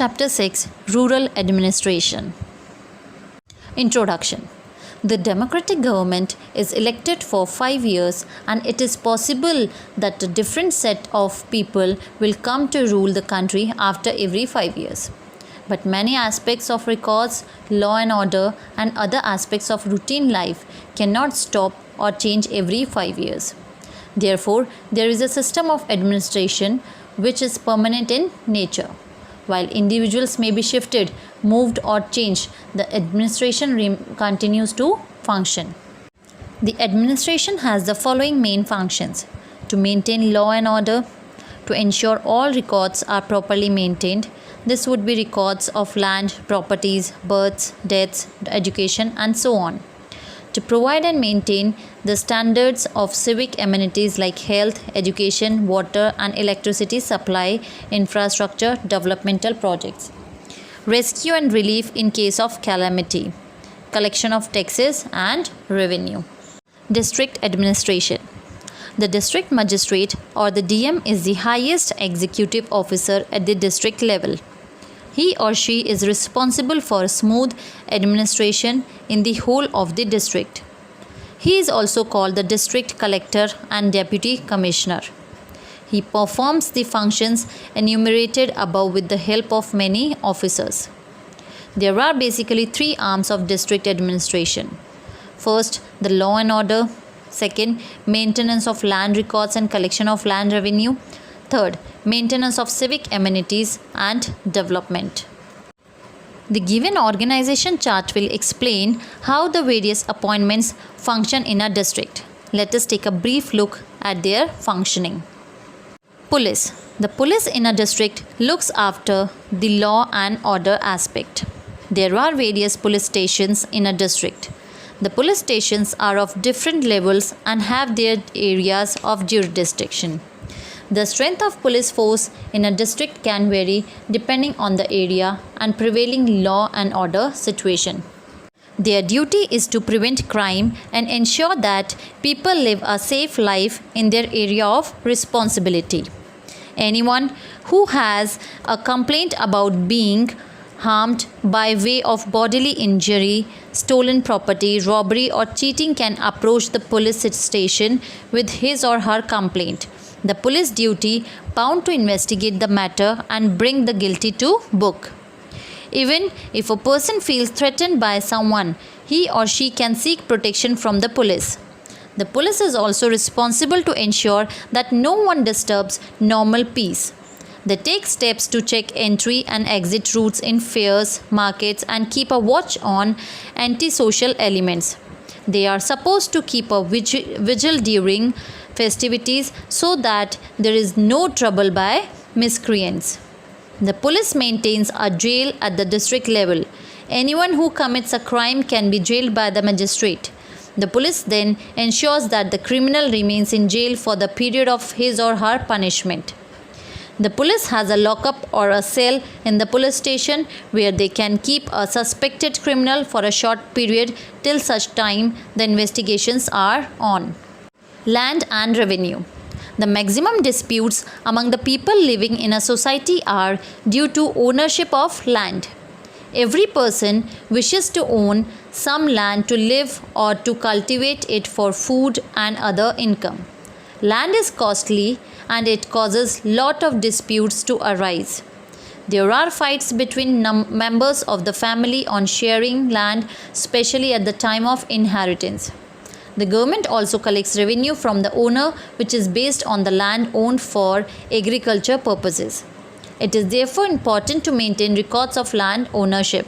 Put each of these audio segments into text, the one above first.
Chapter 6 Rural Administration. Introduction. The democratic government is elected for 5 years, and it is possible that a different set of people will come to rule the country after every 5 years. But many aspects of records, law and order, and other aspects of routine life cannot stop or change every 5 years. Therefore, there is a system of administration which is permanent in nature. While individuals may be shifted, moved, or changed, the administration continues to function. The administration has the following main functions: to maintain law and order, to ensure all records are properly maintained. This would be records of land, properties, births, deaths, education, and so on. To provide and maintain the standards of civic amenities like health, education, water, and electricity supply, infrastructure, developmental projects. Rescue and relief in case of calamity. Collection of taxes and revenue. District administration. The district magistrate or the DM is the highest executive officer at the district level. He or she is responsible for smooth administration in the whole of the district. He is also called the district collector and deputy commissioner. He performs the functions enumerated above with the help of many officers. There are basically 3 arms of district administration. First, the law and order. Second, maintenance of land records and collection of land revenue. Third, maintenance of civic amenities and development. The given organization chart will explain how the various appointments function in a district. Let us take a brief look at their functioning. Police. The police in a district looks after the law and order aspect. There are various police stations in a district. The police stations are of different levels and have their areas of jurisdiction. The strength of police force in a district can vary depending on the area and prevailing law and order situation. Their duty is to prevent crime and ensure that people live a safe life in their area of responsibility. Anyone who has a complaint about being harmed by way of bodily injury, stolen property, robbery, or cheating can approach the police station with his or her complaint. The police duty bound to investigate the matter and bring the guilty to book. Even if a person feels threatened by someone, he or she can seek protection from the police. The police is also responsible to ensure that no one disturbs normal peace. They take steps to check entry and exit routes in fairs, markets, and keep a watch on antisocial elements. They are supposed to keep a vigil during festivities so that there is no trouble by miscreants. The police maintains a jail at the district level. Anyone who commits a crime can be jailed by the magistrate. The police then ensures that the criminal remains in jail for the period of his or her punishment. The police has a lockup or a cell in the police station where they can keep a suspected criminal for a short period till such time the investigations are on. Land and revenue. The maximum disputes among the people living in a society are due to ownership of land. Every person wishes to own some land to live or to cultivate it for food and other income. Land is costly and it causes lot of disputes to arise. There are fights between members of the family on sharing land, especially at the time of inheritance. The government also collects revenue from the owner, which is based on the land owned for agriculture purposes. It is therefore important to maintain records of land ownership.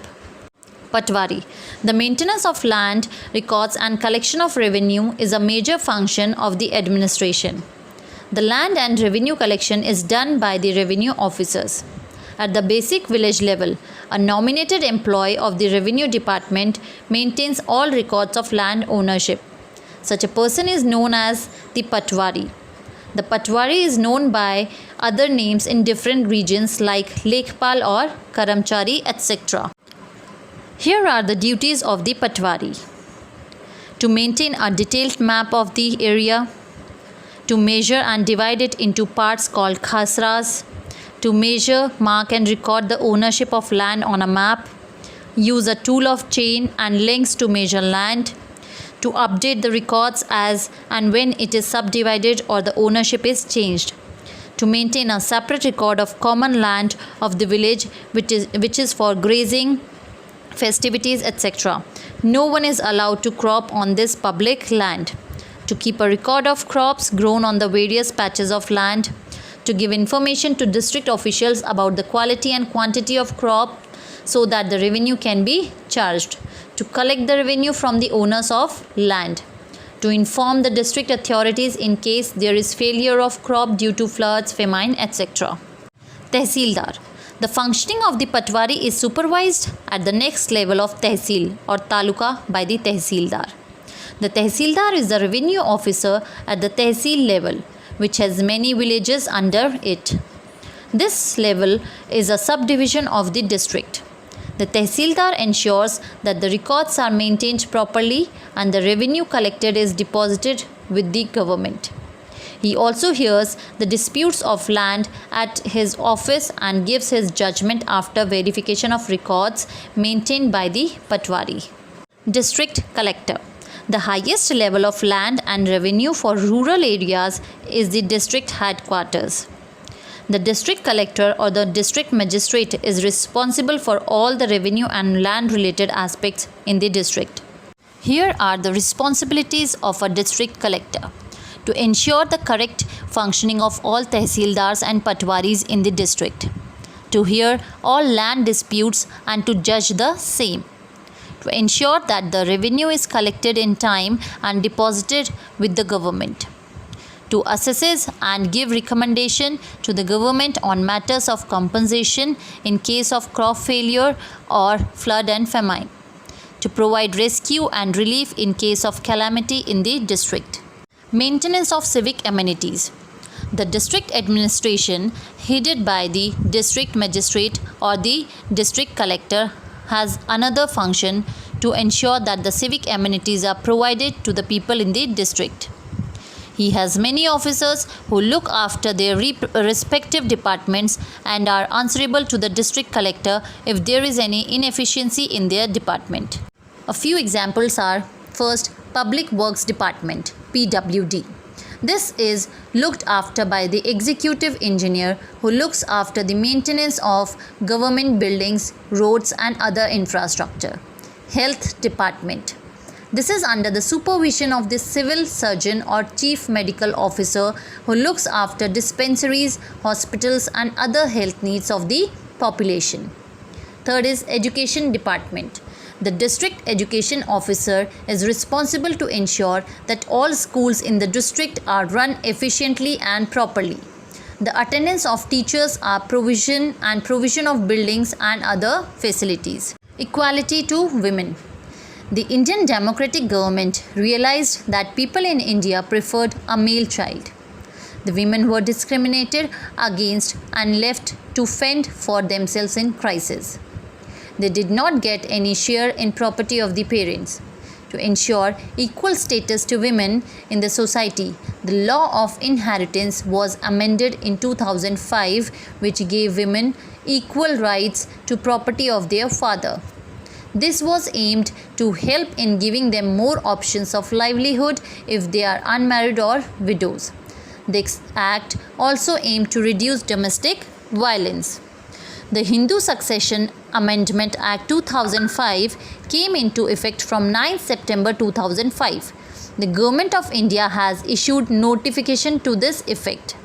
Patwari. The maintenance of land records and collection of revenue is a major function of the administration. The land and revenue collection is done by the revenue officers. At the basic village level, a nominated employee of the revenue department maintains all records of land ownership. Such a person is known as the Patwari. The Patwari is known by other names in different regions like Lekhpal or Karamchari, etc. Here are the duties of the Patwari: to maintain a detailed map of the area, to measure and divide it into parts called khasras, to measure, mark and record the ownership of land on a map, use a tool of chain and links to measure land, to update the records as and when it is subdivided or the ownership is changed, to maintain a separate record of common land of the village which is for grazing, festivities, etc. No one is allowed to crop on this public land, to keep a record of crops grown on the various patches of land, to give information to district officials about the quality and quantity of crop so that the revenue can be charged, to collect the revenue from the owners of land, to inform the district authorities in case there is failure of crop due to floods, famine, etc. Thesildar. The functioning of the Patwari is supervised at the next level of Tehsil or Taluka by the Thesildar. The Thesildar is the revenue officer at the Tehsil level, which has many villages under it. This level is a subdivision of the district. The Thesildar ensures that the records are maintained properly and the revenue collected is deposited with the government. He also hears the disputes of land at his office and gives his judgment after verification of records maintained by the Patwari. District Collector. The highest level of land and revenue for rural areas is the district headquarters. The district collector or the district magistrate is responsible for all the revenue and land related aspects in the district. Here are the responsibilities of a district collector: to ensure the correct functioning of all tehsildars and patwaris in the district, to hear all land disputes and to judge the same, to ensure that the revenue is collected in time and deposited with the government, to assess and give recommendation to the government on matters of compensation in case of crop failure or flood and famine, to provide rescue and relief in case of calamity in the district. Maintenance of civic amenities. The district administration, headed by the district magistrate or the district collector, has another function to ensure that the civic amenities are provided to the people in the district. He has many officers who look after their respective departments and are answerable to the district collector if there is any inefficiency in their department. A few examples are: first, Public Works Department (PWD). This is looked after by the executive engineer who looks after the maintenance of government buildings, roads and other infrastructure. Health Department. This is under the supervision of the civil surgeon or chief medical officer who looks after dispensaries, hospitals and other health needs of the population. Third is Education Department. The district education officer is responsible to ensure that all schools in the district are run efficiently and properly. The attendance of teachers are provision of buildings and other facilities. Equality to women. The Indian democratic government realized that people in India preferred a male child. The women were discriminated against and left to fend for themselves in crisis. They did not get any share in property of the parents. To ensure equal status to women in the society, the law of inheritance was amended in 2005, which gave women equal rights to property of their father. This was aimed to help in giving them more options of livelihood if they are unmarried or widows. This act also aimed to reduce domestic violence. The Hindu Succession Amendment Act 2005 came into effect from 9 September 2005. The Government of India has issued notification to this effect.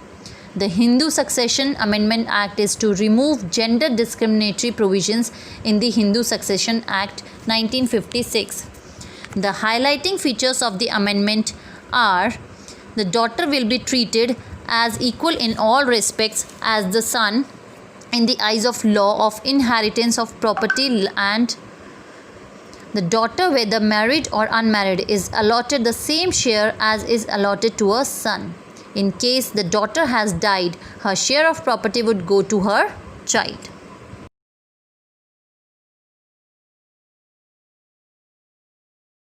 The Hindu Succession Amendment Act is to remove gender discriminatory provisions in the Hindu Succession Act 1956. The highlighting features of the amendment are: the daughter will be treated as equal in all respects as the son in the eyes of law of inheritance of property, and the daughter, whether married or unmarried, is allotted the same share as is allotted to a son. In case the daughter has died, her share of property would go to her child.